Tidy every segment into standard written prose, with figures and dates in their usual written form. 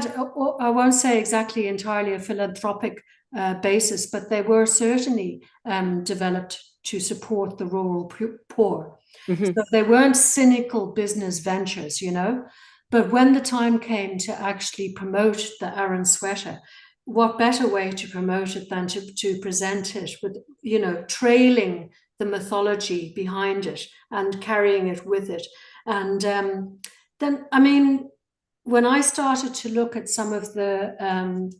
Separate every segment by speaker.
Speaker 1: had, I won't say exactly entirely a philanthropic basis, but they were certainly developed to support the rural poor.
Speaker 2: Hmm.
Speaker 1: So they weren't cynical business ventures, you know. But when the time came to actually promote the Aran sweater, what better way to promote it than to present it with, you know, trailing the mythology behind it and carrying it with it. And then, I mean, when I started to look at some of the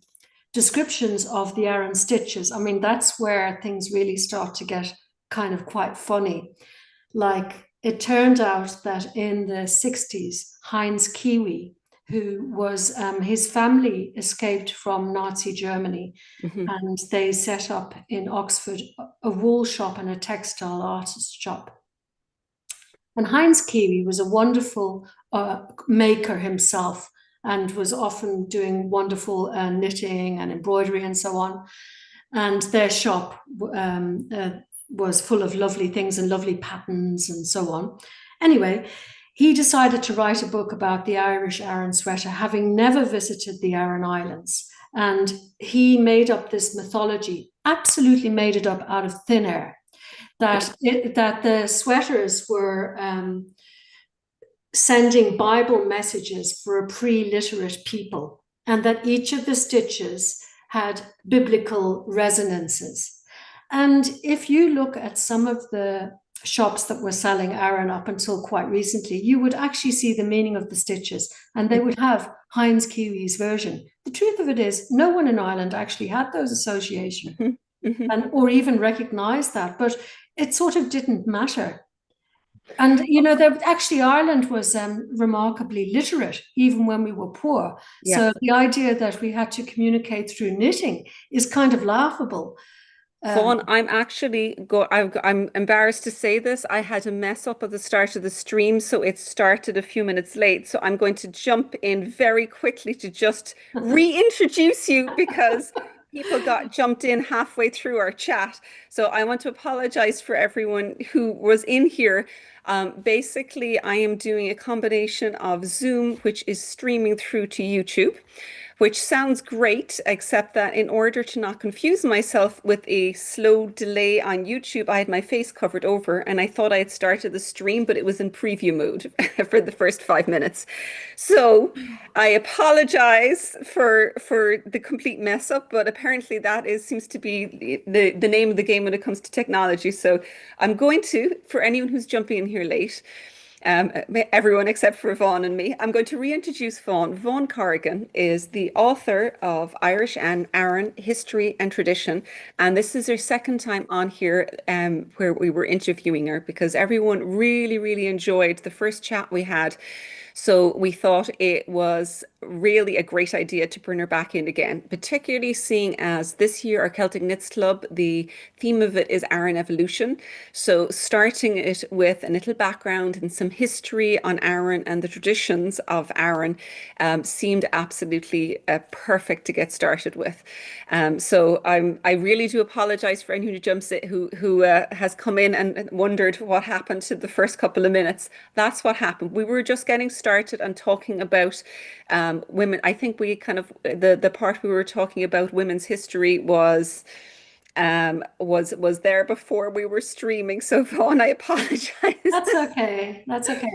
Speaker 1: descriptions of the Aran stitches, I mean, that's where things really start to get kind of quite funny. Like it turned out that in the 60s, Heinz Kiwi, who was his family escaped from Nazi Germany,
Speaker 2: Hmm.
Speaker 1: and they set up in Oxford a wool shop and a textile artist shop. And Heinz Kiwi was a wonderful maker himself and was often doing wonderful knitting and embroidery and so on. And their shop was full of lovely things and lovely patterns and so on. Anyway, he decided to write a book about the Irish Aran sweater, having never visited the Aran Islands. And he made up this mythology, absolutely made it up out of thin air, that the sweaters were sending Bible messages for a pre-literate people, and that each of the stitches had biblical resonances. And if you look at some of the shops that were selling Aran up until quite recently, you would actually see the meaning of the stitches, and they would have Heinz Kiwi's version. The truth of it is, no one in Ireland actually had those associations,
Speaker 2: Hmm. Hmm.
Speaker 1: and or even recognized that, but it sort of didn't matter. And you know, actually Ireland was remarkably literate even when we were poor.
Speaker 2: Yeah.
Speaker 1: So the idea that we had to communicate through knitting is kind of laughable. Um,
Speaker 2: Vaughan, I'm embarrassed to say this. I had a mess up at the start of the stream, so it started a few minutes late. So I'm going to jump in very quickly to just reintroduce you because people got jumped in halfway through our chat. So I want to apologize for everyone who was in here. Basically, I am doing a combination of Zoom, which is streaming through to YouTube, which sounds great, except that in order to not confuse myself with a slow delay on YouTube, I had my face covered over and I thought I had started the stream, but it was in preview mode for the first 5 minutes. So I apologize for the complete mess up, but apparently that is seems to be the name of the game when it comes to technology. So I'm going to, for anyone who's jumping in here late, um, everyone except for Vaughan and me. I'm going to reintroduce Vaughan. Vawn Corrigan is the author of Irish and Aran History and Tradition. And this is her second time on here where we were interviewing her because everyone really, really enjoyed the first chat we had. So we thought it was really a great idea to bring her back in again, particularly seeing as this year our Celtic Knits Club, the theme of it is Aran evolution. So starting it with a little background and some history on Aran and the traditions of Aran seemed absolutely perfect to get started with. I really do apologize for anyone who jumps in, who has come in and wondered what happened to the first couple of minutes. That's what happened. We were just getting started and talking about women. I think we kind of the part we were talking about women's history was there before we were streaming. So Vaughan, I apologize.
Speaker 1: that's okay. That's okay.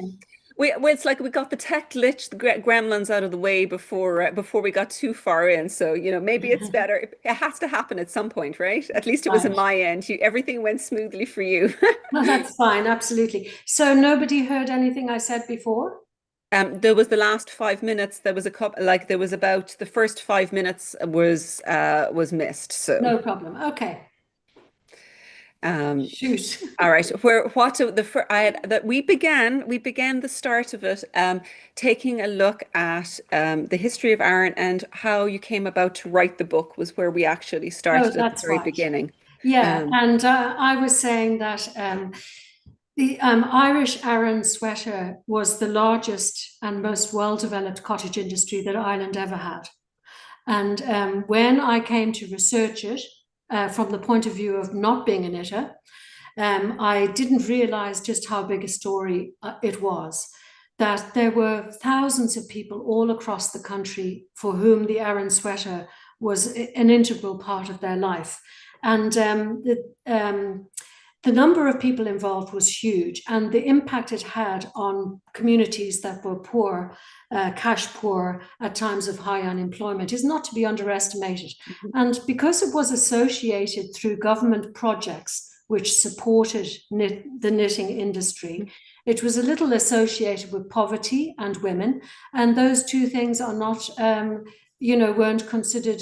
Speaker 2: It's like we got the tech glitch, the gremlins out of the way before we got too far in. So, maybe it's better. It has to happen at some point, right? At least it was in
Speaker 1: Right.
Speaker 2: my end. Everything went smoothly for you.
Speaker 1: No, that's fine. Absolutely. So nobody heard anything I said before?
Speaker 2: There was the last 5 minutes. There was a couple, like there was about the first 5 minutes was missed. So,
Speaker 1: No problem. Okay.
Speaker 2: um,
Speaker 1: Shoot.
Speaker 2: all right. Where what the fir- I had that we began the start of it taking a look at the history of Aran and how you came about to write the book was where we actually
Speaker 1: Oh,
Speaker 2: started at the
Speaker 1: that's
Speaker 2: very
Speaker 1: right.
Speaker 2: beginning.
Speaker 1: Yeah.
Speaker 2: Um,
Speaker 1: And I was saying that the Irish Aran sweater was the largest and most well-developed cottage industry that Ireland ever had. And when I came to research it from the point of view of not being a knitter, I didn't realize just how big a story it was. that there were thousands of people all across the country for whom the Aran sweater was an integral part of their life. And the number of people involved was huge, and the impact it had on communities that were poor, cash poor, at times of high unemployment is not to be underestimated. And because it was associated through government projects which supported the knitting industry, it was a little associated with poverty and women, and those two things are not, weren't considered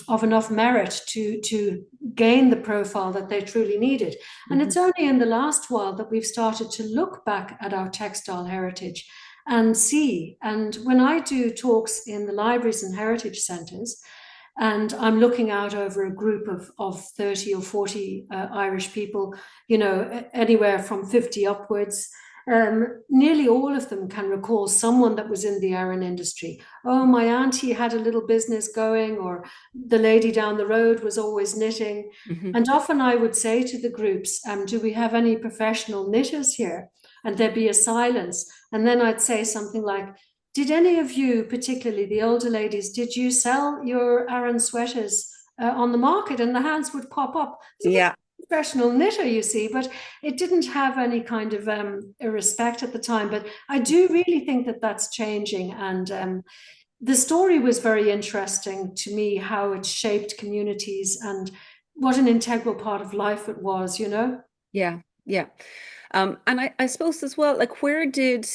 Speaker 1: of enough merit to gain the profile that they truly needed. And it's only in the last while that we've started to look back at our textile heritage and see. And when I do talks in the libraries and heritage centres, and I'm looking out over a group of 30 or 40 Irish people, anywhere from 50 upwards, nearly all of them can recall someone that was in the Aran industry. Oh, my auntie had a little business going, or the lady down the road was always knitting. And often I would say to the groups, do we have any professional knitters here? And there'd be a silence. And then I'd say something like, did any of you, particularly the older ladies, did you sell your Aran sweaters on the market? And the hands would pop up.
Speaker 2: Yeah.
Speaker 1: Professional knitter, you see, but it didn't have any kind of a respect at the time. But I do really think that that's changing. And the story was very interesting to me, how it shaped communities and what an integral part of life it was,
Speaker 2: Yeah, yeah. And I suppose as well, like where did,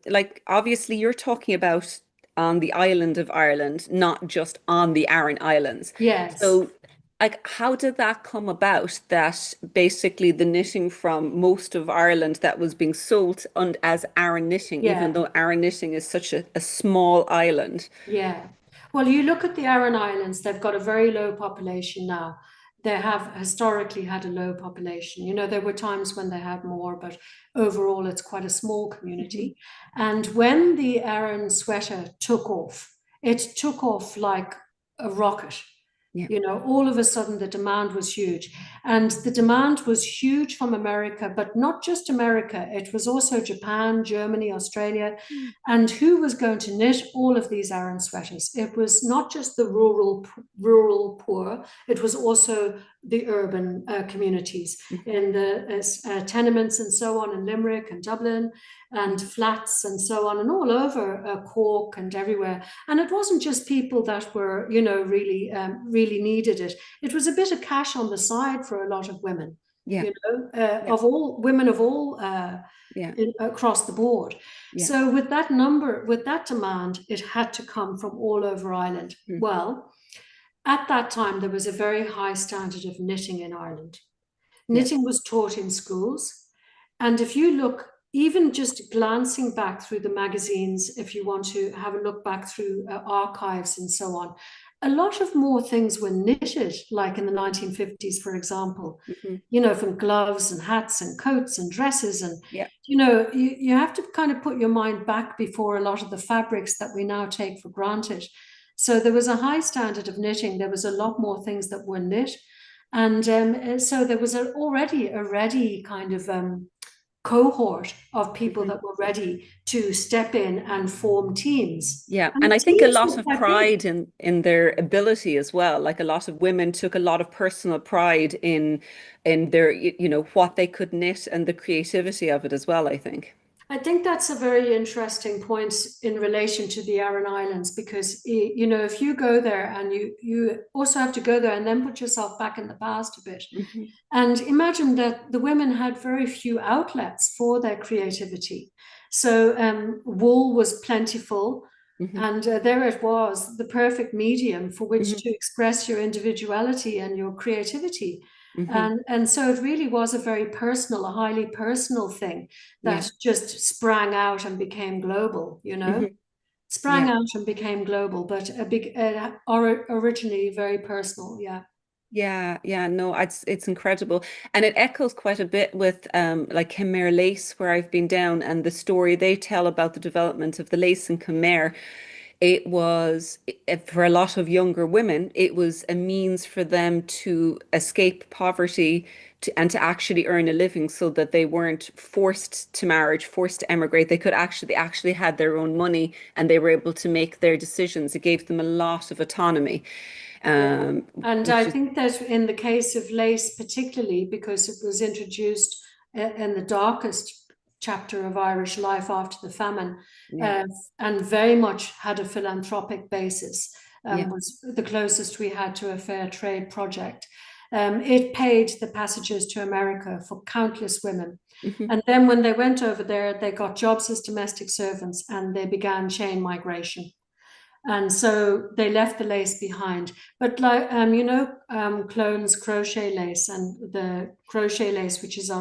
Speaker 2: like obviously you're talking about on the island of Ireland, not just on the Aran Islands.
Speaker 1: Yes.
Speaker 2: So like how did that come about that basically the knitting from most of Ireland that was being sold as Aran knitting, even
Speaker 1: Yeah.
Speaker 2: though Aran knitting is such a small island?
Speaker 1: Yeah. Well, you look at the Aran Islands, they've got a very low population now. They have historically had a low population. There were times when they had more, but overall it's quite a small community. And when the Aran sweater took off, it took off like a rocket.
Speaker 2: Yeah.
Speaker 1: All of a sudden the demand was huge. And the demand was huge from America, but not just America. It was also Japan, Germany, Australia. And who was going to knit all of these Aran sweaters? It was not just the rural poor, it was also the urban communities in the tenements and so on in Limerick and Dublin and flats and so on and all over Cork and everywhere. And it wasn't just people that were, really needed it. It was a bit of cash on the side for a lot of women,
Speaker 2: Yeah.
Speaker 1: of all women of all
Speaker 2: Yeah.
Speaker 1: across the board.
Speaker 2: Yeah.
Speaker 1: So with that demand, it had to come from all over Ireland. Well, at that time, there was a very high standard of knitting in Ireland. Knitting was taught in schools. And if you look, even just glancing back through the magazines, if you want to have a look back through archives and so on, a lot of more things were knitted, like in the 1950s, for example, from gloves and hats and coats and dresses. And, you have to kind of put your mind back before a lot of the fabrics that we now take for granted. So there was a high standard of knitting. There was a lot more things that were knit. And so there was already a ready kind of cohort of people that were ready to step in and form teams.
Speaker 2: Yeah,
Speaker 1: and
Speaker 2: and I think a
Speaker 1: teams
Speaker 2: lot
Speaker 1: were
Speaker 2: of
Speaker 1: quite
Speaker 2: pride
Speaker 1: big.
Speaker 2: in their ability as well. Like a lot of women took a lot of personal pride in their, what they could knit and the creativity of it as well, I think.
Speaker 1: I think that's a very interesting point in relation to the Aran Islands, because if you go there and you also have to go there and then put yourself back in the past a bit, and imagine that the women had very few outlets for their creativity. So wool was plentiful, and there it was, the perfect medium for which to express your individuality and your creativity. And so it really was a very personal, a highly personal thing
Speaker 2: Yeah.
Speaker 1: that just sprang out and became global, sprang
Speaker 2: Yeah.
Speaker 1: out and became global, but originally very personal. Yeah.
Speaker 2: Yeah, yeah, no, it's incredible. And it echoes quite a bit with like Kenmare lace where I've been down and the story they tell about the development of the lace in Kenmare. It was, for a lot of younger women, it was a means for them to escape poverty and to actually earn a living so that they weren't forced to marriage, forced to emigrate. They actually had their own money and they were able to make their decisions. It gave them a lot of autonomy,
Speaker 1: Yeah.
Speaker 2: um,
Speaker 1: And I
Speaker 2: which is,
Speaker 1: think that in the case of lace, particularly because it was introduced in the darkest chapter of Irish life after the famine,
Speaker 2: yeah,
Speaker 1: uh, and very much had a philanthropic basis,
Speaker 2: yeah.
Speaker 1: was the closest we had to a fair trade project. It paid the passages to America for countless women.
Speaker 2: Hmm.
Speaker 1: And then when they went over there, they got jobs as domestic servants and they began chain migration. And so they left the lace behind. But like Clone's crochet lace and the crochet lace, which is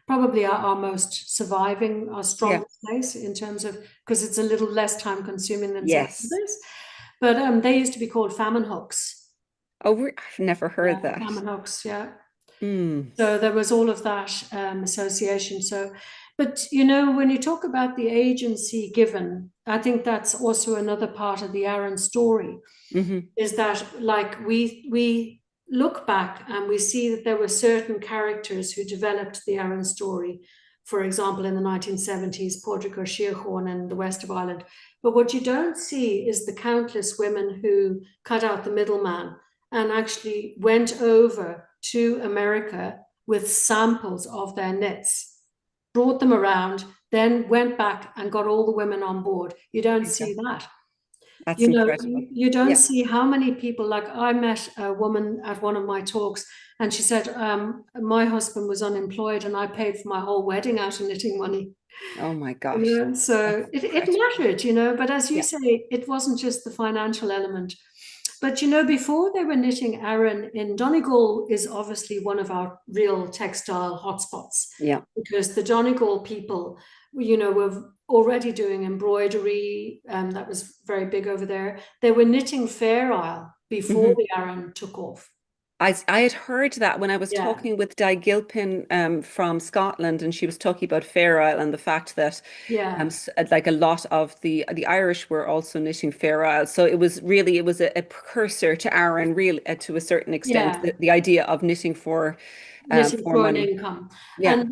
Speaker 1: probably our most surviving, our
Speaker 2: Yeah.
Speaker 1: strongest lace in terms of, because it's a little less time consuming than some
Speaker 2: Yes.
Speaker 1: others. But they used to be called famine hooks.
Speaker 2: Oh, I've never
Speaker 1: Yeah,
Speaker 2: heard that.
Speaker 1: famine hooks. Yeah.
Speaker 2: Hmm.
Speaker 1: So there was all of that association. So, but when you talk about the agency given, I think that's also another part of the Aran story,
Speaker 2: Hmm.
Speaker 1: is that like we look back and we see that there were certain characters who developed the Aran story. For example, in the 1970s, Pádraig Ó Síocháin in the west of Ireland. But what you don't see is the countless women who cut out the middleman and actually went over to America with samples of their knits, brought them around, then went back and got all the women on board. You don't see that.
Speaker 2: That's incredible.
Speaker 1: You don't
Speaker 2: Yeah.
Speaker 1: see how many people, like I met a woman at one of my talks and she said, my husband was unemployed and I paid for my whole wedding out of knitting money.
Speaker 2: Oh my gosh.
Speaker 1: So
Speaker 2: That's
Speaker 1: it
Speaker 2: incredible.
Speaker 1: mattered, but as you
Speaker 2: Yeah.
Speaker 1: say, it wasn't just the financial element. But before they were knitting Aran in Donegal is obviously one of our real textile hotspots
Speaker 2: Yeah.
Speaker 1: because the Donegal people, were already doing embroidery. That was very big over there. They were knitting Fair Isle before
Speaker 2: Hmm.
Speaker 1: the Aran took off.
Speaker 2: I had heard that when I was
Speaker 1: Yeah,
Speaker 2: talking with Di Gilpin from Scotland, and she was talking about Fair Isle and the fact that
Speaker 1: yeah,
Speaker 2: like a lot of the Irish were also knitting Fair Isle. So it was a precursor to Aran, really, to a certain extent,
Speaker 1: yeah.
Speaker 2: the idea of knitting
Speaker 1: Knitting
Speaker 2: for
Speaker 1: for an
Speaker 2: money.
Speaker 1: income.
Speaker 2: Yeah,
Speaker 1: And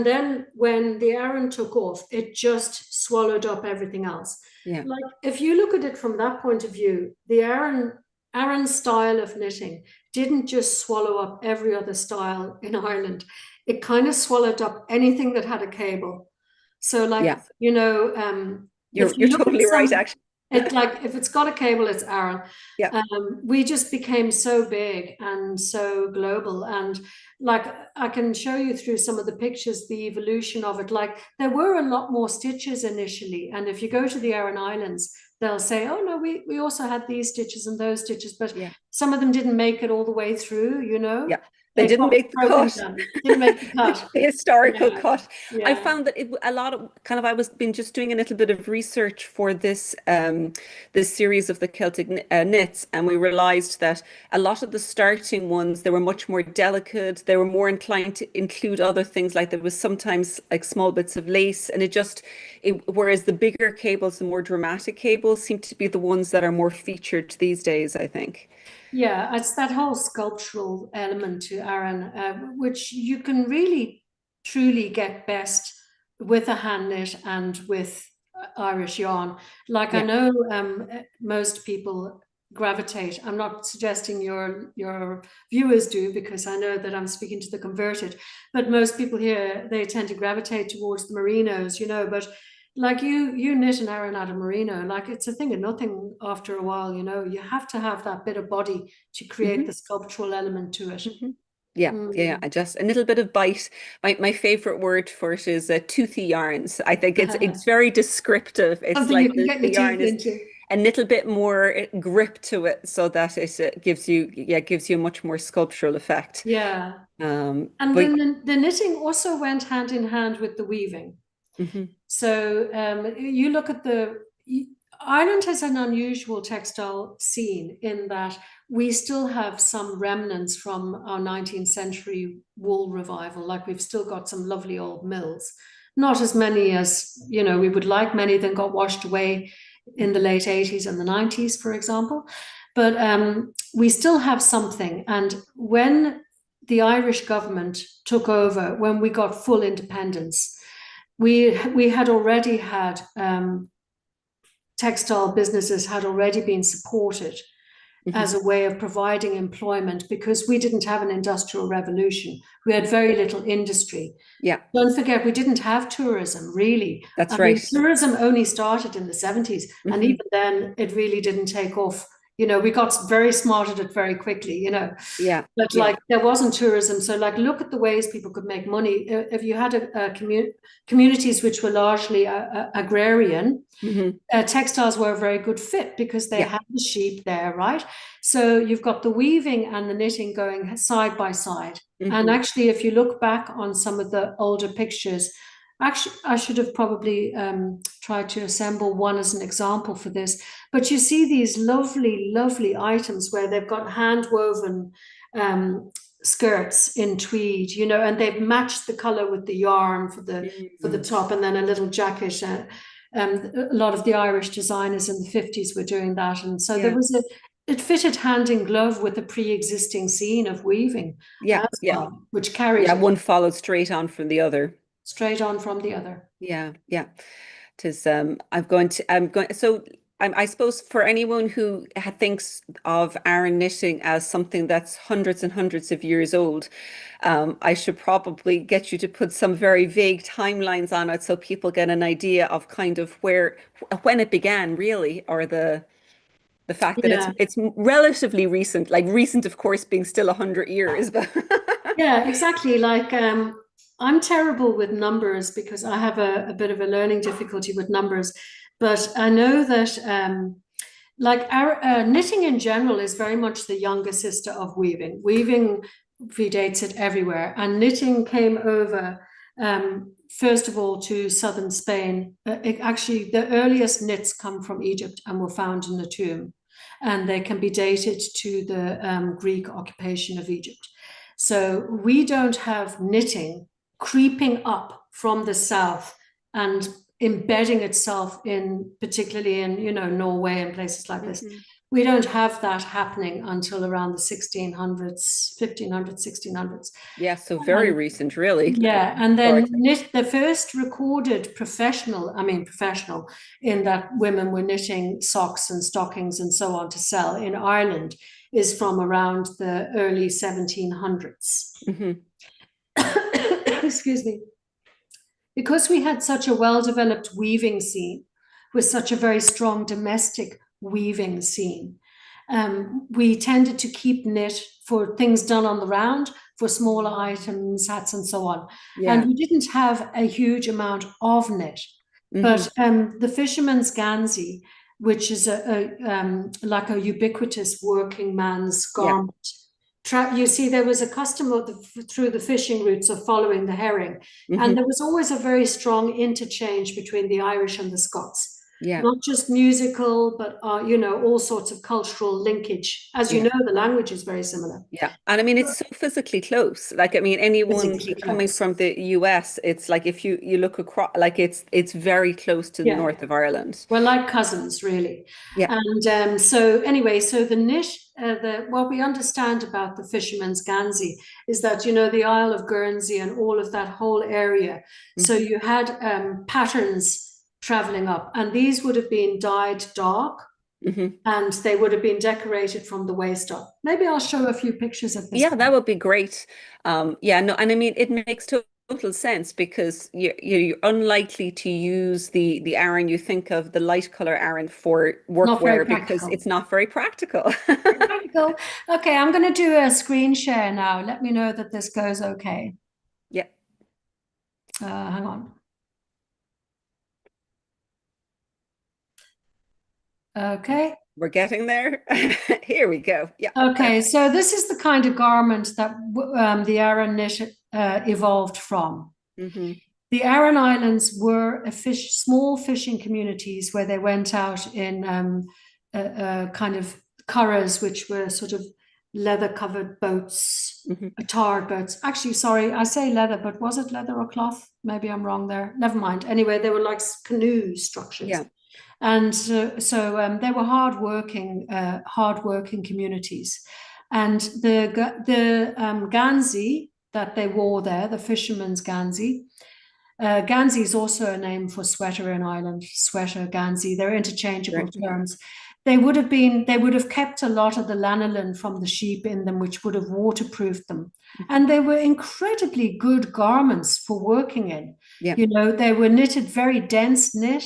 Speaker 1: then when the Aran took off, it just swallowed up everything else.
Speaker 2: yeah,
Speaker 1: Like if you look at it from that point of view, the Aran style of knitting didn't just swallow up every other style in Ireland. It kind of swallowed up anything that had a cable. So like,
Speaker 2: yeah.
Speaker 1: if
Speaker 2: You're
Speaker 1: you look at
Speaker 2: totally right,
Speaker 1: some,
Speaker 2: actually.
Speaker 1: it like if it's got a cable, it's Aran.
Speaker 2: Yeah.
Speaker 1: We just became so big and so global. And like I can show you through some of the pictures, the evolution of it. Like there were a lot more stitches initially. And if you go to the Aran Islands, they'll say, oh no, we also had these stitches and those stitches, but
Speaker 2: Yeah.
Speaker 1: some of them didn't make it all the way through,
Speaker 2: Yeah. They
Speaker 1: they
Speaker 2: didn't
Speaker 1: got
Speaker 2: make the
Speaker 1: broken
Speaker 2: cut.
Speaker 1: down, didn't make the cut.
Speaker 2: The historical
Speaker 1: Yeah,
Speaker 2: cut. I
Speaker 1: yeah,
Speaker 2: found that a lot of kind of I was been just doing a little bit of research for this series of the Celtic knits, and we realized that a lot of the starting ones, they were much more delicate. They were more inclined to include other things, like there was sometimes like small bits of lace, and whereas the bigger cables, the more dramatic cables, seem to be the ones that are more featured these days, I think.
Speaker 1: yeah. It's that whole sculptural element to Aran, which you can really truly get best with a hand knit and with Irish yarn. Like I
Speaker 2: Yeah.
Speaker 1: know most people gravitate. I'm not suggesting your viewers do because I know that I'm speaking to the converted, but most people here they tend to gravitate towards the merinos, but like you knit an Aran out of merino, like it's a thing of nothing after a while, you have to have that bit of body to create
Speaker 2: Hmm.
Speaker 1: the sculptural element to it.
Speaker 2: Hmm. Yeah, yeah,
Speaker 1: Mm.
Speaker 2: I just a little bit of bite. My favorite word for it is toothy yarns. I think it's very descriptive. It's
Speaker 1: Something you
Speaker 2: like
Speaker 1: can get
Speaker 2: the
Speaker 1: your teeth
Speaker 2: yarn is
Speaker 1: into.
Speaker 2: a little bit more grip to it, so that it gives you a much more sculptural effect.
Speaker 1: Yeah. And
Speaker 2: But
Speaker 1: then the knitting also went hand in hand with the weaving.
Speaker 2: mhm,
Speaker 1: So you look at Ireland has an unusual textile scene in that we still have some remnants from our 19th century wool revival. Like we've still got some lovely old mills, not as many as, you know, we would like. Many of them got washed away in the late 80s and the 90s, for example. But we still have something. And when the Irish government took over, when we got full independence, we had already had textile businesses had already been supported as a way of providing employment, because we didn't have an industrial revolution. We had very little industry.
Speaker 2: Yeah.
Speaker 1: Don't forget, we didn't have tourism, really.
Speaker 2: That's right.
Speaker 1: Tourism only started in the 70s, and even then it really didn't take off. You know, we got very smart at it very quickly, you know.
Speaker 2: Yeah.
Speaker 1: But like there wasn't tourism. So like look at the ways people could make money. If you had communities which were largely agrarian, textiles were a very good fit because they had the sheep there, right? So you've got the weaving and the knitting going side by side. And actually, if you look back on some of the older pictures, actually, I should have probably tried to assemble one as an example for this. But you see these lovely, lovely items where they've got hand-woven skirts in tweed, you know, and they've matched the color with the yarn for the top, and then a little jacket. A lot of the Irish designers in the 50s were doing that. And so there was it fitted hand in glove with the pre-existing scene of weaving. Well, which carries
Speaker 2: one followed straight on from the other.
Speaker 1: Straight on from the other.
Speaker 2: Yeah. It is, so I suppose for anyone who thinks of Aran knitting as something that's hundreds and hundreds of years old, I should probably get you to put some very vague timelines on it so people get an idea of kind of when it began, really, or the fact that it's relatively recent, like recent, of course, being still 100 years. But
Speaker 1: yeah, exactly. Like I'm terrible with numbers because I have a bit of a learning difficulty with numbers. But I know that knitting in general is very much the younger sister of weaving. Weaving predates it everywhere. And knitting came over, first of all, to southern Spain. Actually, the earliest knits come from Egypt and were found in the tomb. And they can be dated to the Greek occupation of Egypt. So we don't have knitting creeping up from the south and embedding itself particularly in, you know, Norway and places like this. We don't have that happening until around the 1600s, 1500s, 1600s.
Speaker 2: Yeah, so very recent, really.
Speaker 1: Yeah, and then the first recorded professional in that women were knitting socks and stockings and so on to sell in Ireland is from around the early 1700s. Excuse me. Because we had such a well-developed weaving scene with such a very strong domestic weaving scene, we tended to keep knit for things done on the round, for smaller items, hats and so on. And we didn't have a huge amount of knit. But the fisherman's gansey, which is like a ubiquitous working man's garment, you see, there was a custom through the fishing routes of following the herring. And there was always a very strong interchange between the Irish and the Scots. Not just musical, but, you know, all sorts of cultural linkage. As you know, the language is very similar.
Speaker 2: Yeah. And I mean, it's so physically close. Like, I mean, anyone coming from the US, it's like if you look across, like it's very close to the north of Ireland.
Speaker 1: We're like cousins, really.
Speaker 2: Yeah.
Speaker 1: And so anyway, so the knit, what we understand about the fisherman's gansey is that, you know, the Isle of Guernsey and all of that whole area. So you had patterns traveling up, and these would have been dyed dark, and they would have been decorated from the waist up. Maybe I'll show a few pictures of this.
Speaker 2: Yeah, that would be great. And I mean, it makes total sense because you're unlikely to use the Aran. You think of the light color Aran for workwear because it's not very practical.
Speaker 1: Okay, I'm going to do a screen share now. Let me know that this goes okay.
Speaker 2: Yeah.
Speaker 1: Hang on. Okay.
Speaker 2: We're getting there. Here we go. Yeah.
Speaker 1: Okay, so this is the kind of garment that the Aran knit evolved from. The Aran Islands were small fishing communities where they went out in kind of curraghs, which were sort of leather covered boats,
Speaker 2: Hmm.
Speaker 1: tarred boats. Actually, sorry, I say leather, but was it leather or cloth? Maybe I'm wrong there. Never mind. Anyway, they were like canoe structures.
Speaker 2: Yeah.
Speaker 1: And they were hardworking communities. And the ganzi that they wore there, the fisherman's ganzi, ganzi is also a name for sweater in Ireland, sweater, ganzi, they're interchangeable terms. They would have kept a lot of the lanolin from the sheep in them, which would have waterproofed them. And they were incredibly good garments for working in.
Speaker 2: Yeah.
Speaker 1: You know, they were knitted very dense knit,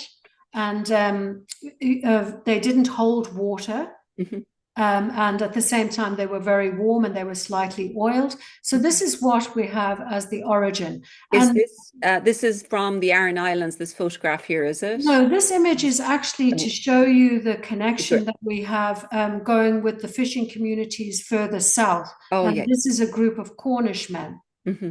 Speaker 1: and they didn't hold water.
Speaker 2: Mm-hmm.
Speaker 1: And at the same time, they were very warm and they were slightly oiled. So this is what we have as the origin.
Speaker 2: Is
Speaker 1: And
Speaker 2: this is from the Aran Islands, this photograph here, is it?
Speaker 1: no, this image is actually to show you the connection
Speaker 2: Good.
Speaker 1: that we have going with the fishing communities further south.
Speaker 2: Oh,
Speaker 1: And
Speaker 2: yeah.
Speaker 1: this is a group of Cornish men.
Speaker 2: Mm-hmm.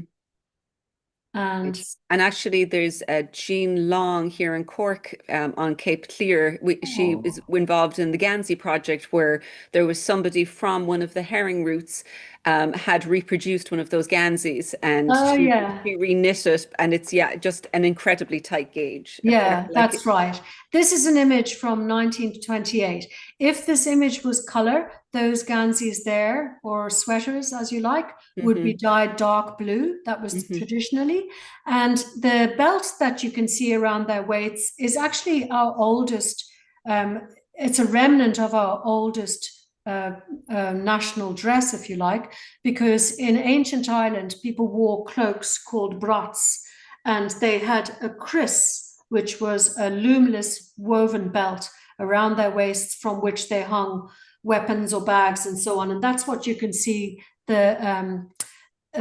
Speaker 1: And
Speaker 2: actually, there's Jean Long here in Cork on Cape Clear. She is involved in the Gansey project, where there was somebody from one of the herring routes had reproduced one of those Ganseys, and she reknit it, and it's just an incredibly tight gauge.
Speaker 1: Yeah, that's right. This is an image from 1928. If this image was color, those Ganseys there, or sweaters as you like, would be dyed dark blue. That was traditionally. And the belt that you can see around their waists is actually our oldest, it's a remnant of our oldest national dress, if you like, because in ancient Ireland, people wore cloaks called brats, and they had a kris, which was a loomless woven belt around their waists from which they hung weapons or bags and so on. And that's what you can see the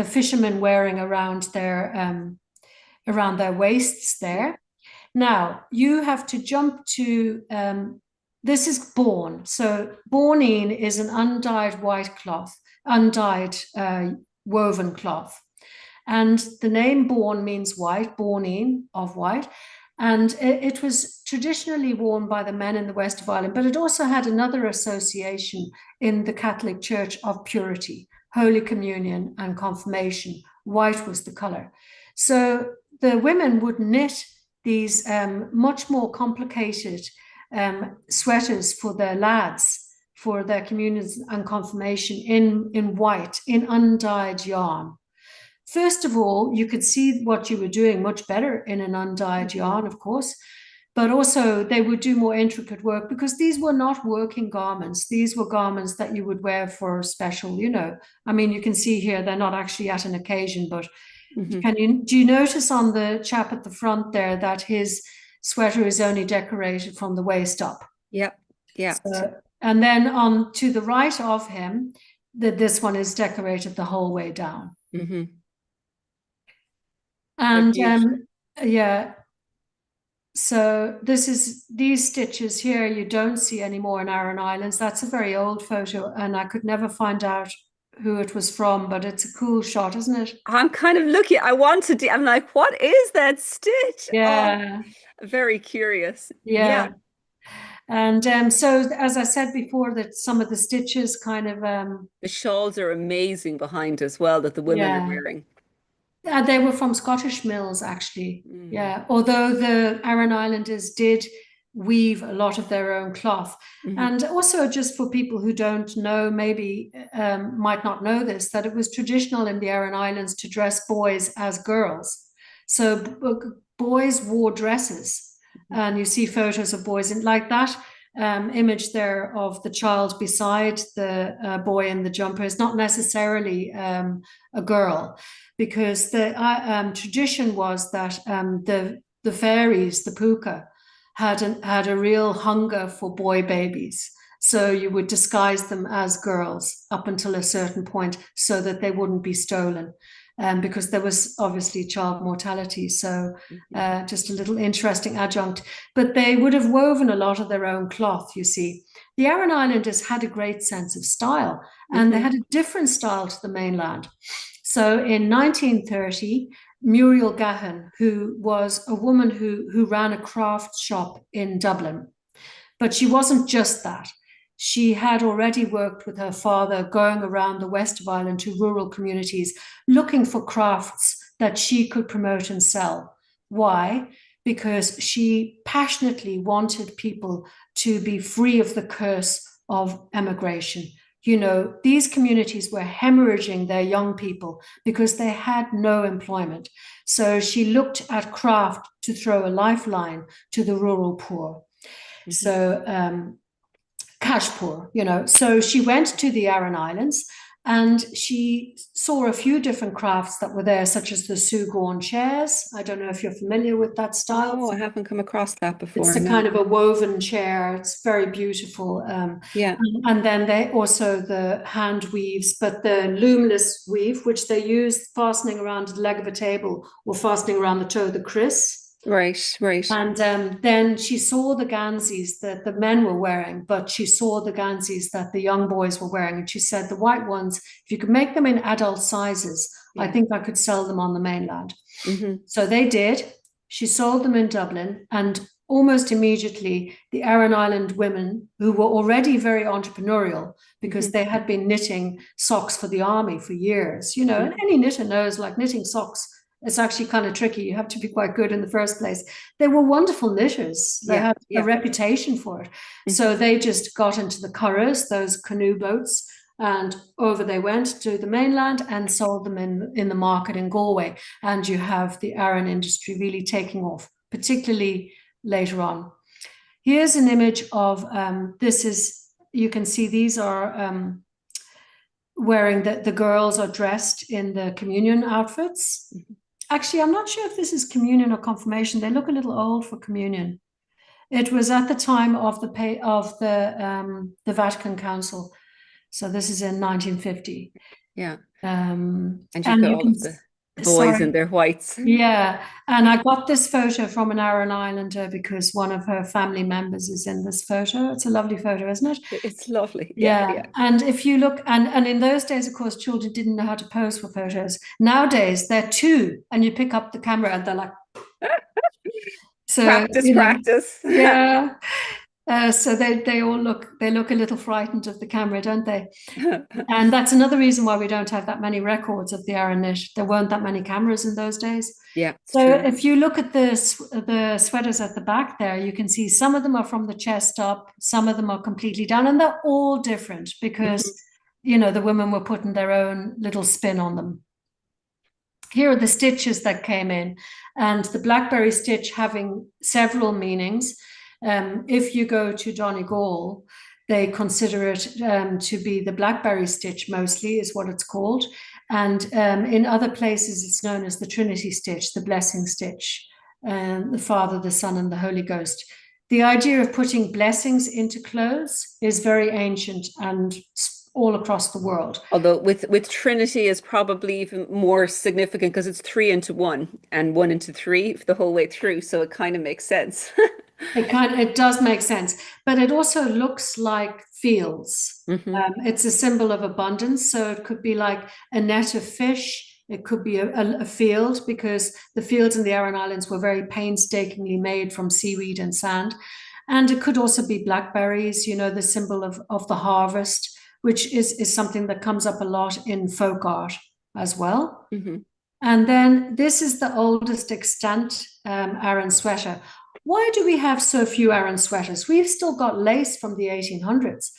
Speaker 1: fishermen wearing around their waists there. Now, you have to jump to, this is bawn. So bawnine is an undyed white cloth, undyed woven cloth. And the name bawn means white, bawnine, of white. And it was traditionally worn by the men in the west of Ireland, but it also had another association in the Catholic Church of purity, Holy Communion and confirmation. White was the color. So the women would knit these much more complicated sweaters for their lads, for their communions and confirmation in white, in undyed yarn. First of all, you could see what you were doing much better in an undyed yarn, of course, but also they would do more intricate work because these were not working garments. These were garments that you would wear for special, you know. I mean, you can see here, they're not actually at an occasion, but do you notice on the chap at the front there that his sweater is only decorated from the waist up?
Speaker 2: Yep, yeah.
Speaker 1: So, and then on to the right of him, this one is decorated the whole way down. And yeah, so these stitches here you don't see anymore in Aran Islands. That's a very old photo, and I could never find out who it was from, but it's a cool shot, isn't it?
Speaker 2: I'm kind of looking, I'm like, what is that stitch?
Speaker 1: Yeah.
Speaker 2: Oh, very curious.
Speaker 1: Yeah. And so, as I said before, that some of the stitches kind of...
Speaker 2: the shawls are amazing behind as well that the women are wearing.
Speaker 1: They were from Scottish mills, actually. Yeah, although the Aran Islanders did weave a lot of their own cloth. And also, just for people who don't know, maybe might not know this, that it was traditional in the Aran Islands to dress boys as girls. So boys wore dresses. And you see photos of boys in like that image there of the child beside the boy in the jumper is not necessarily a girl, because the tradition was that the fairies, the puka, had a real hunger for boy babies. So you would disguise them as girls up until a certain point so that they wouldn't be stolen. Because there was obviously child mortality. So just a little interesting adjunct. But they would have woven a lot of their own cloth, you see. The Aran Islanders had a great sense of style, and they had a different style to the mainland. So in 1930, Muriel Gahan, who was a woman who ran a craft shop in Dublin, but she wasn't just that. she had already worked with her father, going around the west of Ireland to rural communities, looking for crafts that she could promote and sell. Why? Because she passionately wanted people to be free of the curse of emigration. You know, these communities were hemorrhaging their young people because they had no employment. So she looked at craft to throw a lifeline to the rural poor. So cash poor, you know. So she went to the Aran Islands and she saw a few different crafts that were there, such as the Sugaun chairs. I don't know if you're familiar with that style.
Speaker 2: No, I haven't come across that before.
Speaker 1: It's a kind of a woven chair. It's very beautiful.
Speaker 2: Yeah.
Speaker 1: And then they also the hand weaves, but the loomless weave, which they use fastening around the leg of a table or fastening around the toe of the kris.
Speaker 2: Right, right.
Speaker 1: And then she saw the ganzis that the men were wearing, but she saw the ganzis that the young boys were wearing. And she said, the white ones, if you could make them in adult sizes, I think I could sell them on the mainland. So they did. She sold them in Dublin, and almost immediately the Aran Island women, who were already very entrepreneurial because they had been knitting socks for the army for years, you know, and any knitter knows, like, knitting socks, it's actually kind of tricky. You have to be quite good in the first place. They were wonderful knitters. They had a reputation for it. So they just got into the curraghs, those canoe boats, and over they went to the mainland and sold them in the market in Galway. And you have the Aran industry really taking off, particularly later on. Here's an image of, you can see these are wearing, the girls are dressed in the communion outfits. Actually, I'm not sure if this is communion or confirmation. They look a little old for communion. It was at the time of the Vatican Council. So this is in 1950.
Speaker 2: Yeah.
Speaker 1: And
Speaker 2: you got all of the boys in their whites.
Speaker 1: Yeah. And I got this photo from an Aran Islander because one of her family members is in this photo. It's a lovely photo, isn't it?
Speaker 2: It's lovely.
Speaker 1: Yeah. And if you look, and in those days, of course, children didn't know how to pose for photos. Nowadays, they're two, and you pick up the camera and they're like, so
Speaker 2: practice.
Speaker 1: Yeah. So they look a little frightened of the camera, don't they? And that's another reason why we don't have that many records of the Aran knit. There weren't that many cameras in those days.
Speaker 2: Yeah.
Speaker 1: So if you look at the sweaters at the back there, you can see some of them are from the chest up, some of them are completely down, and they're all different because you know, the women were putting their own little spin on them. Here are the stitches that came in, and the Blackberry stitch having several meanings. If you go to Donegal, they consider it to be the Blackberry stitch mostly, is what it's called. And in other places, it's known as the Trinity stitch, the blessing stitch, the Father, the Son, and the Holy Ghost. The idea of putting blessings into clothes is very ancient and all across the world.
Speaker 2: Although with Trinity is probably even more significant because it's 3 into 1 and 1 into 3 the whole way through. So it kind of makes sense.
Speaker 1: It does make sense, but it also looks like fields. It's a symbol of abundance. So it could be like a net of fish. It could be a field, because the fields in the Aran Islands were very painstakingly made from seaweed and sand. And it could also be blackberries, you know, the symbol of the harvest, which is something that comes up a lot in folk art as well. And then this is the oldest extant Aran sweater. Why do we have so few Aran sweaters? We've still got lace from the 1800s.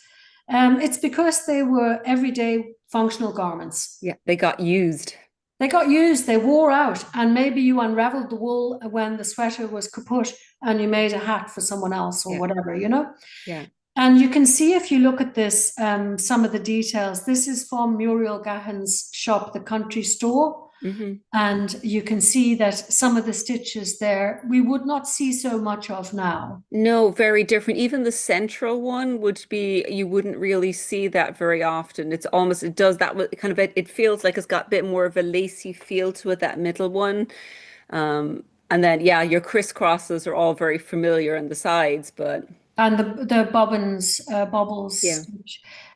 Speaker 1: It's because they were everyday functional garments.
Speaker 2: Yeah, they got used.
Speaker 1: They wore out, and maybe you unraveled the wool when the sweater was kaput and you made a hat for someone else or whatever, you know?
Speaker 2: Yeah.
Speaker 1: And you can see, if you look at this, some of the details. This is from Muriel Gahan's shop, The Country Store. And you can see that some of the stitches there, we would not see so much of now.
Speaker 2: No, very different. Even the central one would be, you wouldn't really see that very often. It's almost, it does that kind of, it feels like it's got a bit more of a lacy feel to it, that middle one. And then, yeah, your crisscrosses are all very familiar on the sides, but...
Speaker 1: And the bobbins, bobbles.
Speaker 2: Yeah.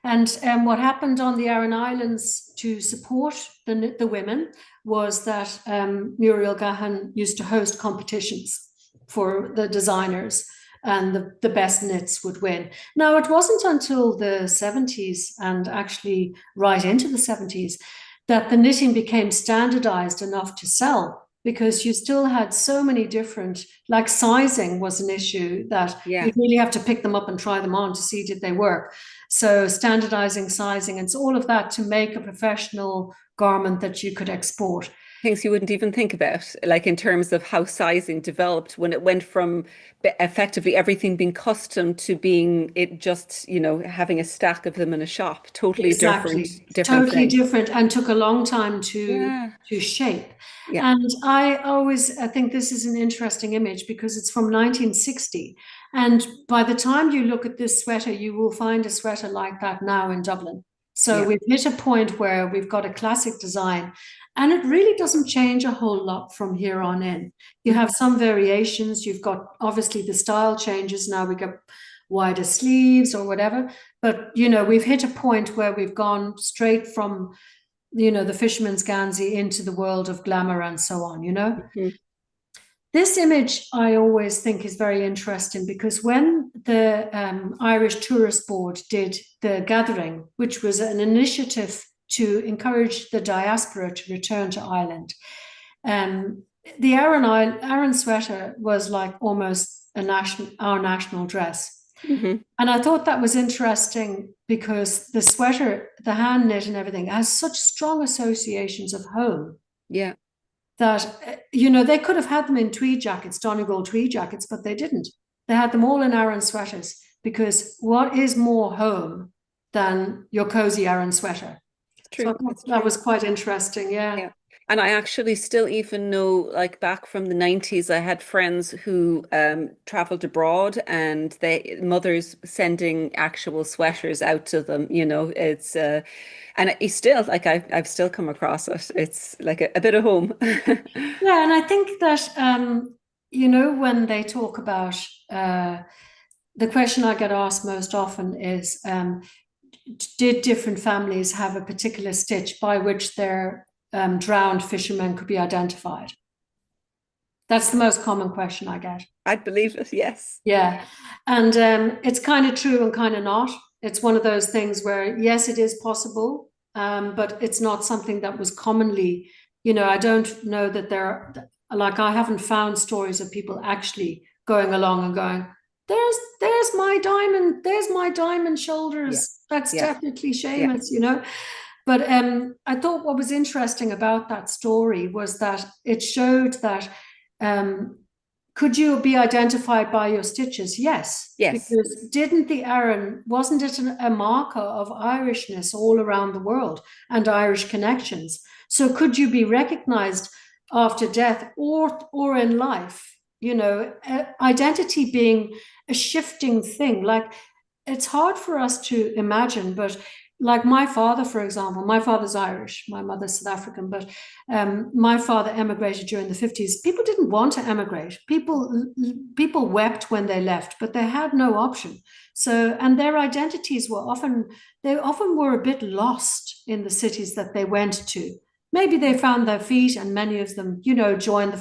Speaker 1: And what happened on the Aran Islands to support the women was that Muriel Gahan used to host competitions for the designers. and the best knits would win. Now, it wasn't until the 70s and actually right into the 70s that the knitting became standardized enough to sell, because you still had so many different, like sizing was an issue that
Speaker 2: Yeah.
Speaker 1: you really have to pick them up and try them on to see did they work. So standardizing sizing, and all of that to make a professional garment that you could export.
Speaker 2: Things you wouldn't even think about, like in terms of how sizing developed when it went from effectively everything being custom to being it just, having a stack of them in a shop. Totally
Speaker 1: Exactly.
Speaker 2: different
Speaker 1: Totally
Speaker 2: thing.
Speaker 1: different, and took a long time to
Speaker 2: Yeah.
Speaker 1: shape.
Speaker 2: Yeah.
Speaker 1: And I think this is an interesting image because it's from 1960. And by the time you look at this sweater, you will find a sweater like that now in Dublin. So
Speaker 2: Yeah.
Speaker 1: we've hit a point where we've got a classic design, and it really doesn't change a whole lot from here on in. You have some variations. You've got obviously the style changes. Now we get wider sleeves or whatever. But, we've hit a point where we've gone straight from, the fisherman's gansey into the world of glamour and so on.
Speaker 2: Mhm.
Speaker 1: This image I always think is very interesting because when the Irish Tourist Board did the gathering, which was an initiative to encourage the diaspora to return to Ireland, the Aran Sweater was like almost our national dress.
Speaker 2: Mhm.
Speaker 1: And I thought that was interesting because the sweater, the hand knit and everything has such strong associations of home
Speaker 2: Yeah.
Speaker 1: that, they could have had them in tweed jackets, Donegal tweed jackets, but they didn't. They had them all in Aran sweaters because what is more home than your cozy Aran sweater?
Speaker 2: It's
Speaker 1: So I
Speaker 2: true.
Speaker 1: thought
Speaker 2: It's
Speaker 1: that
Speaker 2: true.
Speaker 1: was quite interesting. Yeah.
Speaker 2: Yeah. And I actually still even know, like back from the 90s, I had friends who traveled abroad and they mothers sending actual sweaters out to them, it's and it's still like I've still come across it. It's like a bit of home.
Speaker 1: Yeah. And I think that, when they talk about the question I get asked most often is, did different families have a particular stitch by which their drowned fishermen could be identified? That's the most common question I get.
Speaker 2: I'd believe it, yes.
Speaker 1: Yeah. And it's kind of true and kind of not. It's one of those things where, yes, it is possible, but it's not something that was commonly, I don't know that like, I haven't found stories of people actually going along and going, there's my diamond
Speaker 2: Yeah.
Speaker 1: shoulders. That's
Speaker 2: Yeah.
Speaker 1: definitely
Speaker 2: Yeah.
Speaker 1: Seamus. But I thought what was interesting about that story was that it showed that um, could you be identified by your stitches? Yes,
Speaker 2: Yes.
Speaker 1: because didn't the Aran, wasn't it a marker of Irishness all around the world and Irish connections? So could you be recognized after death or in life? Identity being a shifting thing. Like, it's hard for us to imagine, but like my father, for example, my father's Irish, my mother's South African, but my father emigrated during the 50s. People didn't want to emigrate. People wept when they left, but they had no option. So, and their identities they often were a bit lost in the cities that they went to. Maybe they found their feet, and many of them, joined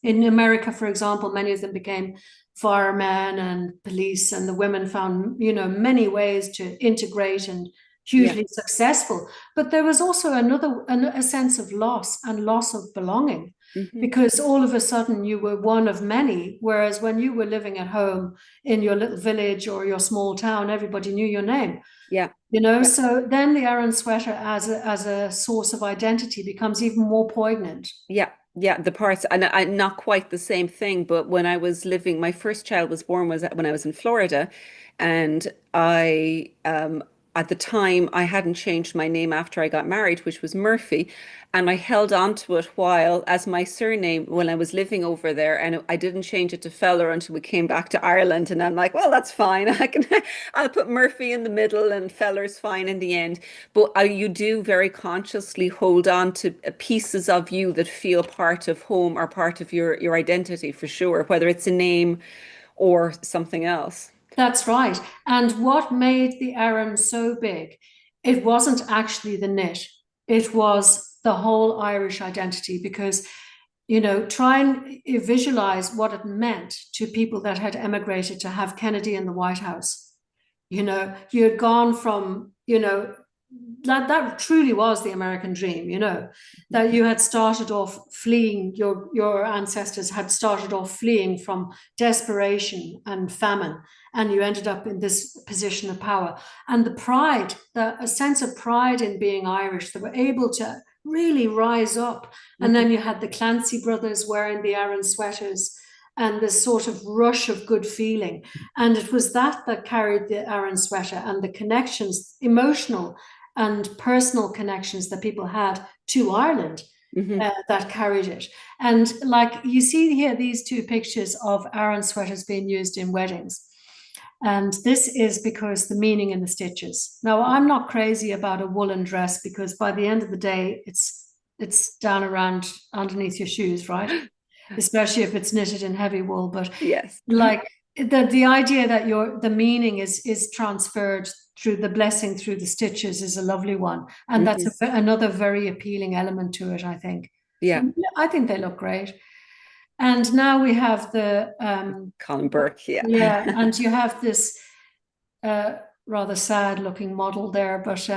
Speaker 1: in America, for example, many of them became firemen and police, and the women found, many ways to integrate and
Speaker 2: Yeah.
Speaker 1: hugely successful. But there was also a sense of loss and loss of belonging,
Speaker 2: Hmm.
Speaker 1: because all of a sudden you were one of many, whereas when you were living at home in your little village or your small town, everybody knew your name.
Speaker 2: Yeah. Yeah.
Speaker 1: So then the Aran sweater as a source of identity becomes even more poignant.
Speaker 2: Yeah, yeah, the parts, and not quite the same thing, but when I was living, my first child was born was when I was in Florida, and at the time I hadn't changed my name after I got married, which was Murphy, and I held on to it while as my surname when I was living over there, and I didn't change it to Feller until we came back to Ireland, and I'm like, well, that's fine, I'll put Murphy in the middle, and Feller's fine in the end. But you do very consciously hold on to pieces of you that feel part of home or part of your identity for sure, whether it's a name or something else.
Speaker 1: That's right. And what made the Aran so big, it wasn't actually the knit, it was the whole Irish identity, because you know, try and visualize what it meant to people that had emigrated to have Kennedy in the White House. You know, you had gone from, you know, that truly was the American dream, you know, that you had started off fleeing, your ancestors had started off fleeing from desperation and famine, and you ended up in this position of power. And the pride, a sense of pride in being Irish, they were able to really rise up. And then you had the Clancy brothers wearing the Aran sweaters and this sort of rush of good feeling. And it was that carried the Aran sweater, and the connections, emotional and personal connections that people had to Ireland, that carried it. And like you see here, these two pictures of Aran sweaters being used in weddings. And this is because the meaning in the stitches. Now, I'm not crazy about a woolen dress, because by the end of the day, it's down around underneath your shoes, right? Especially if it's knitted in heavy wool. But
Speaker 2: Yes.
Speaker 1: like the idea that the meaning is transferred through the blessing through the stitches is a lovely one, and that's another very appealing element to it, I think.
Speaker 2: Yeah,
Speaker 1: and I think they look great. And now we have the
Speaker 2: Colin Burke. Yeah.
Speaker 1: yeah, and you have this rather sad looking model there, but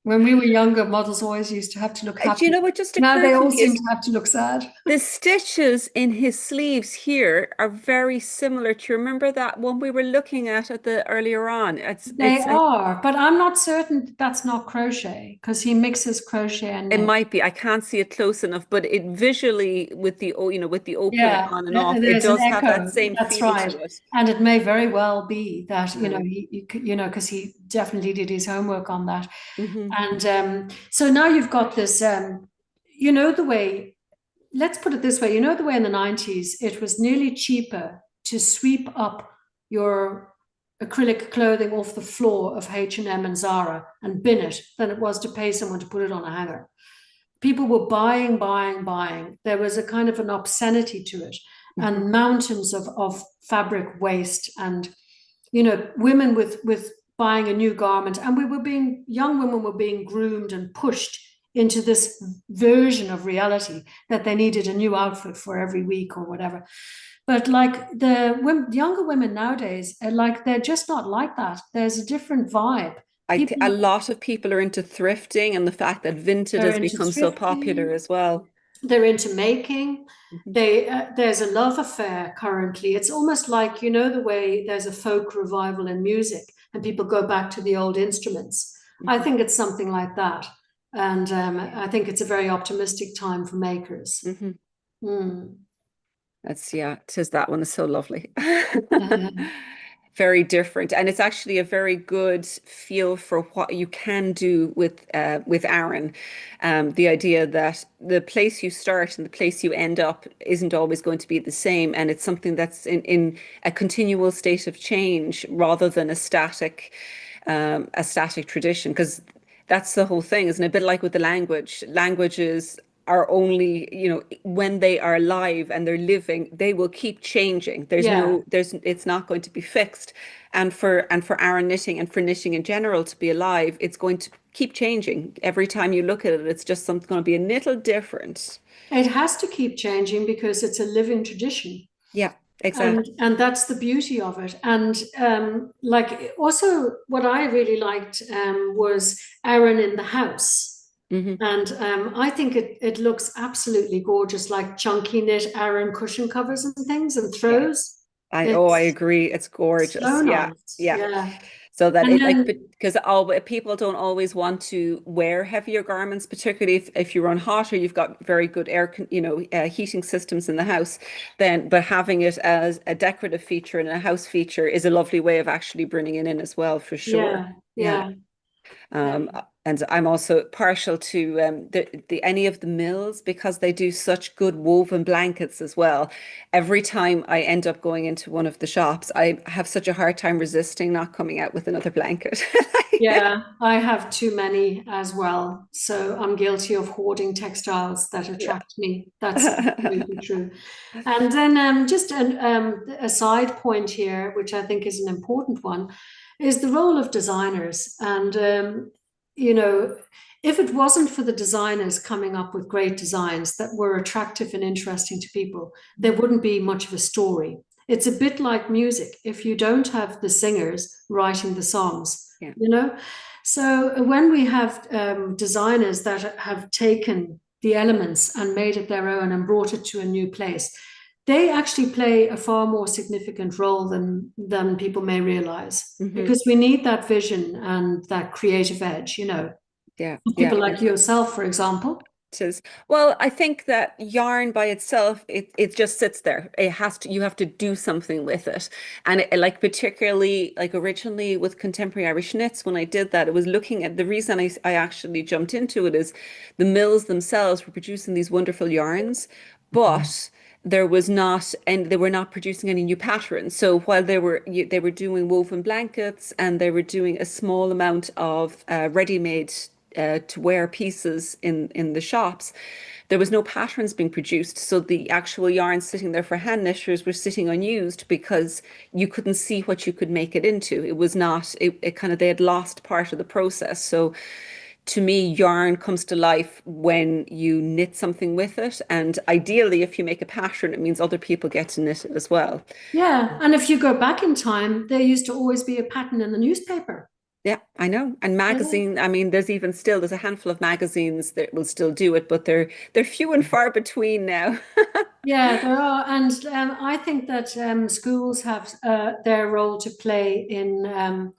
Speaker 1: when we were younger, models always used to have to look
Speaker 2: Do
Speaker 1: happy.
Speaker 2: you know what just
Speaker 1: Now
Speaker 2: occurred
Speaker 1: they
Speaker 2: to
Speaker 1: all
Speaker 2: me
Speaker 1: seem
Speaker 2: is
Speaker 1: to have to look sad.
Speaker 2: the stitches in his sleeves here are very similar. Do you remember that one we were looking at the earlier on?
Speaker 1: They are, but I'm not certain that's not crochet, because he mixes crochet and
Speaker 2: It
Speaker 1: knit.
Speaker 2: might be. I can't see it close enough, but it visually with the with the opening
Speaker 1: Yeah,
Speaker 2: on and off, it
Speaker 1: there's an
Speaker 2: does have that
Speaker 1: echo.
Speaker 2: same
Speaker 1: That's
Speaker 2: feel
Speaker 1: right.
Speaker 2: to it.
Speaker 1: And it may very well be that, you know,
Speaker 2: Um,
Speaker 1: you know, because he definitely did his homework on that.
Speaker 2: mhm.
Speaker 1: And so now you've got this, you know, the way, let's put it this way, you know, the way in the 90s, it was nearly cheaper to sweep up your acrylic clothing off the floor of H&M and Zara and bin it than it was to pay someone to put it on a hanger. People were buying, buying, buying. There was a kind of an obscenity to it, and mountains of fabric waste, and, you know, women with buying a new garment. And young women were being groomed and pushed into this version of reality that they needed a new outfit for every week or whatever. But like the younger women nowadays, like they're just not like that. There's a different vibe.
Speaker 2: A
Speaker 1: People
Speaker 2: lot of people are into thrifting, and the fact that vintage
Speaker 1: are
Speaker 2: has
Speaker 1: into
Speaker 2: become so popular
Speaker 1: thrifting.
Speaker 2: as well.
Speaker 1: They're into making. There's a love affair currently. It's almost like, you know, the way there's a folk revival in music and people go back to the old instruments. I think it's something like that. And I think it's a very optimistic time for makers. Mm.
Speaker 2: That's tis that one is so lovely. Very different, and it's actually a very good feel for what you can do with Aran. The idea that the place you start and the place you end up isn't always going to be the same, and it's something that's in a continual state of change rather than a static tradition. Because that's the whole thing, isn't it? A bit like with the language. Languages are only, when they are alive and they're living, they will keep changing.
Speaker 1: Yeah.
Speaker 2: It's not going to be fixed. And for Aran knitting and for knitting in general to be alive, it's going to keep changing. Every time you look at it, it's just something going to be a little different.
Speaker 1: It has to keep changing because it's a living tradition.
Speaker 2: Yeah, exactly.
Speaker 1: And that's the beauty of it. And like also what I really liked was Aran in the house. And I think it looks absolutely gorgeous, like chunky knit Aran cushion covers and things and
Speaker 2: Yeah.
Speaker 1: throws.
Speaker 2: I
Speaker 1: It's
Speaker 2: agree. It's gorgeous.
Speaker 1: so
Speaker 2: Yeah.
Speaker 1: nice.
Speaker 2: Yeah.
Speaker 1: Yeah.
Speaker 2: So that
Speaker 1: And
Speaker 2: it like,
Speaker 1: then,
Speaker 2: because all people don't always want to wear heavier garments, particularly if you run hot or you've got very good heating systems in the house, but having it as a decorative feature and a house feature is a lovely way of actually bringing it in as well, for sure.
Speaker 1: yeah,
Speaker 2: Yeah.
Speaker 1: yeah.
Speaker 2: Um, and I'm also partial to the any of the mills, because they do such good woven blankets as well. Every time I end up going into one of the shops, I have such a hard time resisting not coming out with another blanket.
Speaker 1: Yeah, I have too many as well. So I'm guilty of hoarding textiles that
Speaker 2: Yeah.
Speaker 1: attract me. That's absolutely true. And then just a side point here, which I think is an important one, is the role of designers. And, you know, if it wasn't for the designers coming up with great designs that were attractive and interesting to people, there wouldn't be much of a story. It's a bit like music. If you don't have the singers writing the songs,
Speaker 2: Yeah.
Speaker 1: you know? So when we have designers that have taken the elements and made it their own and brought it to a new place, they actually play a far more significant role than people may realize, because we need that vision and that creative edge, you know.
Speaker 2: Yeah.
Speaker 1: People like yourself, for example.
Speaker 2: It is. Well, I think that yarn by itself, it just sits there. It has to, you have to do something with it. And like particularly like originally with contemporary Irish knits, when I did that, it was looking at the reason I actually jumped into it is the mills themselves were producing these wonderful yarns, but there was not, and they were not producing any new patterns. So while they were doing woven blankets and they were doing a small amount of ready-made to wear pieces in the shops, there was no patterns being produced. So the actual yarn sitting there for hand knitters were sitting unused because you couldn't see what you could make it into. It was not, it kind of, they had lost part of the process. So to me, yarn comes to life when you knit something with it. And ideally, if you make a pattern, it means other people get to knit it as well.
Speaker 1: Yeah. And if you go back in time, there used to always be a pattern in the newspaper.
Speaker 2: Yeah, I know. And
Speaker 1: Yeah.
Speaker 2: magazine, I mean, there's a handful of magazines that will still do it, but they're few and far between now.
Speaker 1: Yeah, there are. And I think that schools have their role to play in.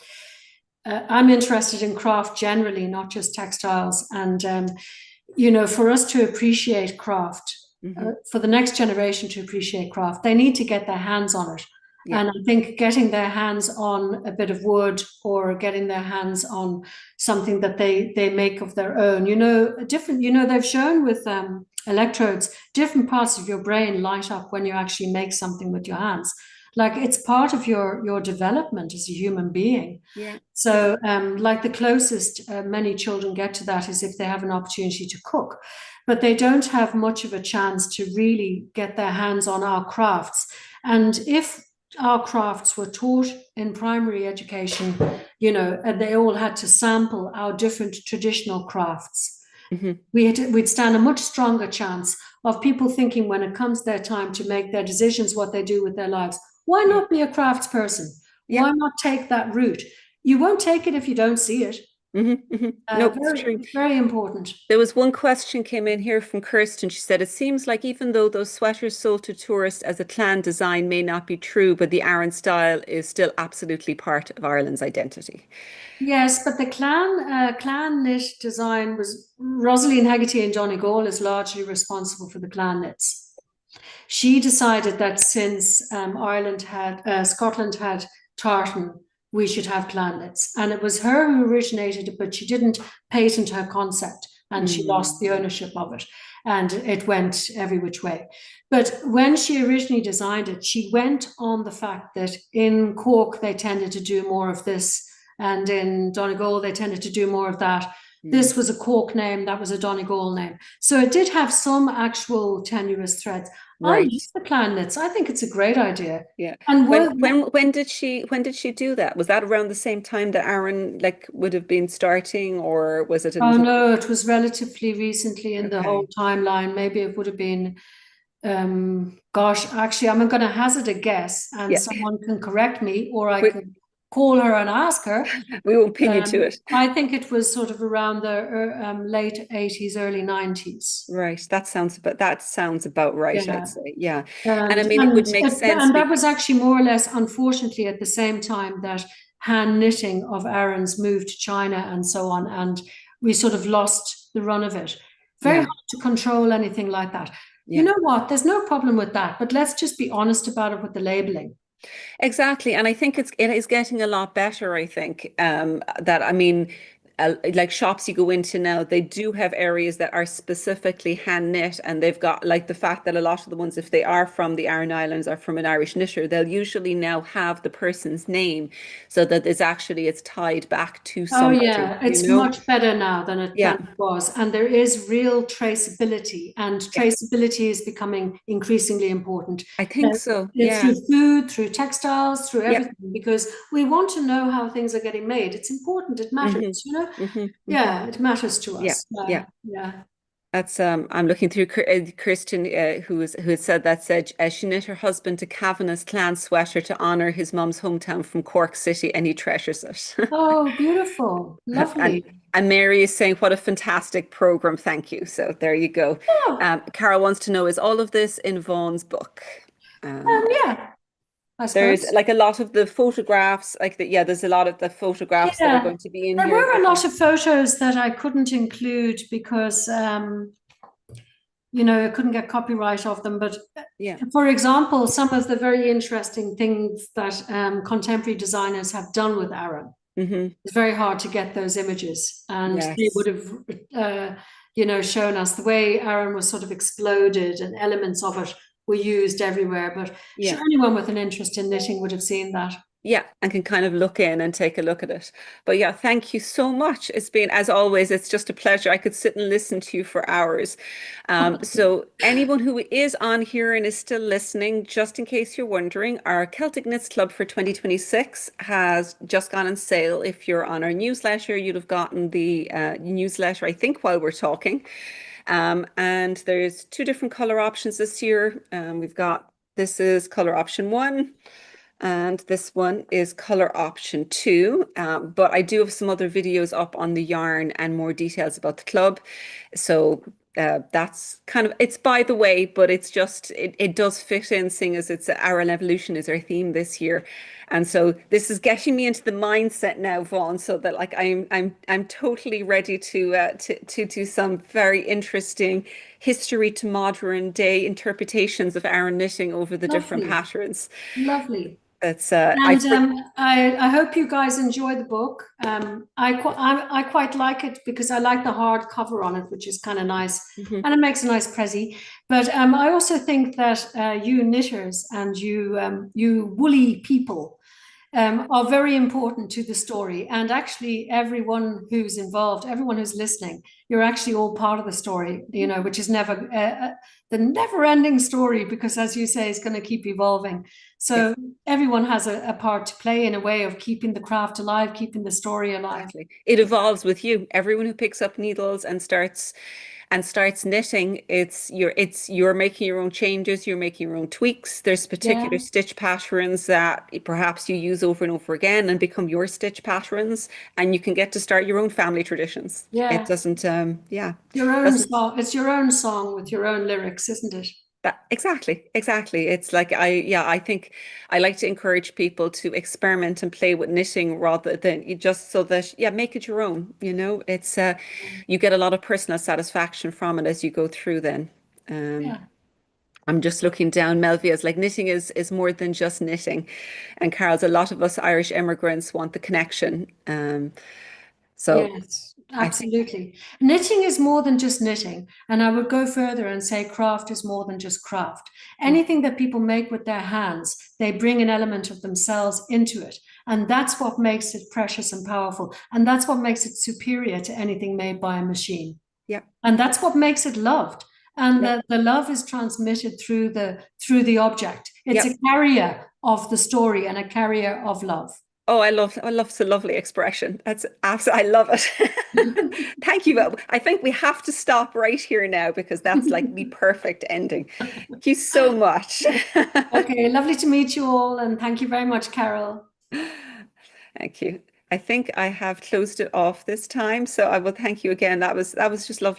Speaker 1: I'm interested in craft generally, not just textiles. And, you know, for us to appreciate craft, for the next generation to appreciate craft, they need to get their hands on it.
Speaker 2: Yeah.
Speaker 1: And I think getting their hands on a bit of wood or getting their hands on something that they make of their own, you know, different, you know, they've shown with electrodes, different parts of your brain light up when you actually make something with your hands. Like it's part of your development as a human being.
Speaker 2: Yeah.
Speaker 1: So like the closest many children get to that is if they have an opportunity to cook, but they don't have much of a chance to really get their hands on our crafts. And if our crafts were taught in primary education, you know, and they all had to sample our different traditional crafts, we'd stand a much stronger chance of people thinking when it comes their time to make their decisions, what they do with their lives. Why not be a craftsperson?
Speaker 2: Yeah.
Speaker 1: Why not take that route? You won't take it if you don't see it.
Speaker 2: No, it's true.
Speaker 1: Very important.
Speaker 2: There was one question came in here from Kirsten. She said, it seems like even though those sweaters sold to tourists as a clan design may not be true, but the Aran style is still absolutely part of Ireland's identity.
Speaker 1: Yes, but the clan knit design was Rosaleen Hegarty in Donegal is largely responsible for the clan knits. She decided that since Scotland had tartan, we should have clan knits. And it was her who originated it, but she didn't patent her concept and she lost the ownership of it. And it went every which way. But when she originally designed it, she went on the fact that in Cork, they tended to do more of this. And in Donegal, they tended to do more of that. This was a Cork name, that was a Donegal name. So it did have some actual tenuous threads.
Speaker 2: Right.
Speaker 1: I use the clan knits. I think it's a great idea.
Speaker 2: Yeah.
Speaker 1: And
Speaker 2: when did she do that? Was that around the same time that Aran like would have been starting, or was it
Speaker 1: oh no, it was relatively recently in the whole
Speaker 2: Okay.
Speaker 1: timeline. Maybe it would have been gosh, actually I'm going to hazard a guess and
Speaker 2: Yeah.
Speaker 1: someone can correct me or I
Speaker 2: We,
Speaker 1: could call her and ask her.
Speaker 2: we won't pin you to it.
Speaker 1: I think it was sort of around the late 80s, early 90s.
Speaker 2: Right. That sounds about right,
Speaker 1: Yeah.
Speaker 2: I'd say. Yeah. And I mean, it would make sense.
Speaker 1: And that was actually more or less, unfortunately, at the same time that hand knitting of Aran's moved to China and so on. And we sort of lost the run of it. Very
Speaker 2: Yeah.
Speaker 1: hard to control anything like that.
Speaker 2: Yeah.
Speaker 1: You know what? There's no problem with that, but let's just be honest about it with the labeling.
Speaker 2: Exactly. And I think it is getting a lot better, I think. That I mean, like shops you go into now, they do have areas that are specifically hand knit, and they've got like the fact that a lot of the ones, if they are from the Aran Islands or from an Irish knitter, they'll usually now have the person's name, so that it's tied back to somebody.
Speaker 1: Oh yeah, it's much better now than it was, and there is real traceability, and traceability is becoming increasingly important.
Speaker 2: I think so. Yeah.
Speaker 1: Through food, through textiles, through everything, because we want to know how things are getting made. It's important. It matters, you know.
Speaker 2: Hmm. Hmm.
Speaker 1: Yeah, it matters to
Speaker 2: Yeah,
Speaker 1: us.
Speaker 2: yeah.
Speaker 1: Yeah.
Speaker 2: That's I'm looking through Kirsten, who had said that said she knit her husband a Cavanagh clan sweater to honor his mum's hometown from Cork City, and he treasures it.
Speaker 1: Oh, beautiful.
Speaker 2: And
Speaker 1: Lovely.
Speaker 2: Mary is saying, "What a fantastic program! Thank you." So there you go.
Speaker 1: Oh,
Speaker 2: Carol wants to know, is all of this in Vaughn's book?
Speaker 1: yeah, I
Speaker 2: There's
Speaker 1: suppose.
Speaker 2: like a lot of the photographs, like the, yeah, there's a lot of the photographs that are
Speaker 1: Yeah.
Speaker 2: going to be in
Speaker 1: There
Speaker 2: here.
Speaker 1: were a lot of photos that I couldn't include because I couldn't get copyright of them. But
Speaker 2: Yeah.
Speaker 1: for example, some of the very interesting things that contemporary designers have done with Aran.
Speaker 2: Hmm.
Speaker 1: It's very hard to get those images, and they would
Speaker 2: Yes.
Speaker 1: have, shown us the way Aran was sort of exploded, and elements of it were used everywhere. But sure,
Speaker 2: Yeah.
Speaker 1: anyone with an interest in knitting would have seen that.
Speaker 2: Yeah, and can kind of look in and take a look at it. But yeah, thank you so much. It's been, as always, it's just a pleasure. I could sit and listen to you for hours. So anyone who is on here and is still listening, just in case you're wondering, our Celtic Knits Club for 2026 has just gone on sale. If you're on our newsletter, you'd have gotten the newsletter, I think, while we're talking. And there's two different color options this year. This is color option 1. And this one is color option 2. But I do have some other videos up on the yarn and more details about the club. So that's kind of, it's by the way, but it does fit in, seeing as it's Aran Evolution is our theme this year. And so this is getting me into the mindset now, Vaughan, so that like I'm totally ready to do some very interesting history to modern day interpretations of Aran knitting over the different
Speaker 1: Lovely,
Speaker 2: patterns.
Speaker 1: lovely.
Speaker 2: That's
Speaker 1: And I hope you guys enjoy the book. I quite like it because I like the hard cover on it, which is kind of nice,
Speaker 2: Mhm.
Speaker 1: and it makes a nice prezi. But I also think that you knitters and you woolly people are very important to the story. And actually, everyone who's involved, everyone who's listening, you're actually all part of the story, which is never the never ending story, because, as you say, it's going to keep evolving.
Speaker 2: Yes,
Speaker 1: So everyone has a part to play in a way of keeping the craft alive, keeping the story alive.
Speaker 2: exactly. It evolves with you. Everyone who picks up needles and starts knitting, you're making your own changes, you're making your own tweaks. There's
Speaker 1: Yeah,
Speaker 2: particular stitch patterns that perhaps you use over and over again and become your stitch patterns, and you can get to start your own family traditions. It
Speaker 1: yeah.
Speaker 2: doesn't, yeah,
Speaker 1: Your own
Speaker 2: doesn't.
Speaker 1: song. It's your own song with your own lyrics, isn't it?
Speaker 2: That exactly. It's like I think I like to encourage people to experiment and play with knitting rather than you just so that yeah, make it your own. It's you get a lot of personal satisfaction from it as you go through then. Um,
Speaker 1: Yeah.
Speaker 2: I'm just looking down. Melvia's like knitting is more than just knitting, and Carol's a lot of us Irish immigrants want the connection. So
Speaker 1: Yes,
Speaker 2: I think
Speaker 1: absolutely. Knitting is more than just knitting. And I would go further and say craft is more than just craft. Anything that people make with their hands, they bring an element of themselves into it. And that's what makes it precious and powerful. And that's what makes it superior to anything made by a machine.
Speaker 2: yeah,
Speaker 1: And that's what makes it loved. And
Speaker 2: yeah,
Speaker 1: the love is transmitted through the object. It's
Speaker 2: yeah.
Speaker 1: a carrier of the story and a carrier of love.
Speaker 2: Oh, I love it's a lovely expression. That's absolutely, I love it. Thank you. I think we have to stop right here now because that's like the perfect ending. Thank you so much.
Speaker 1: Okay, lovely to meet you all, and thank you very much, Carol.
Speaker 2: Thank you. I think I have closed it off this time, so I will thank you again. That was just lovely.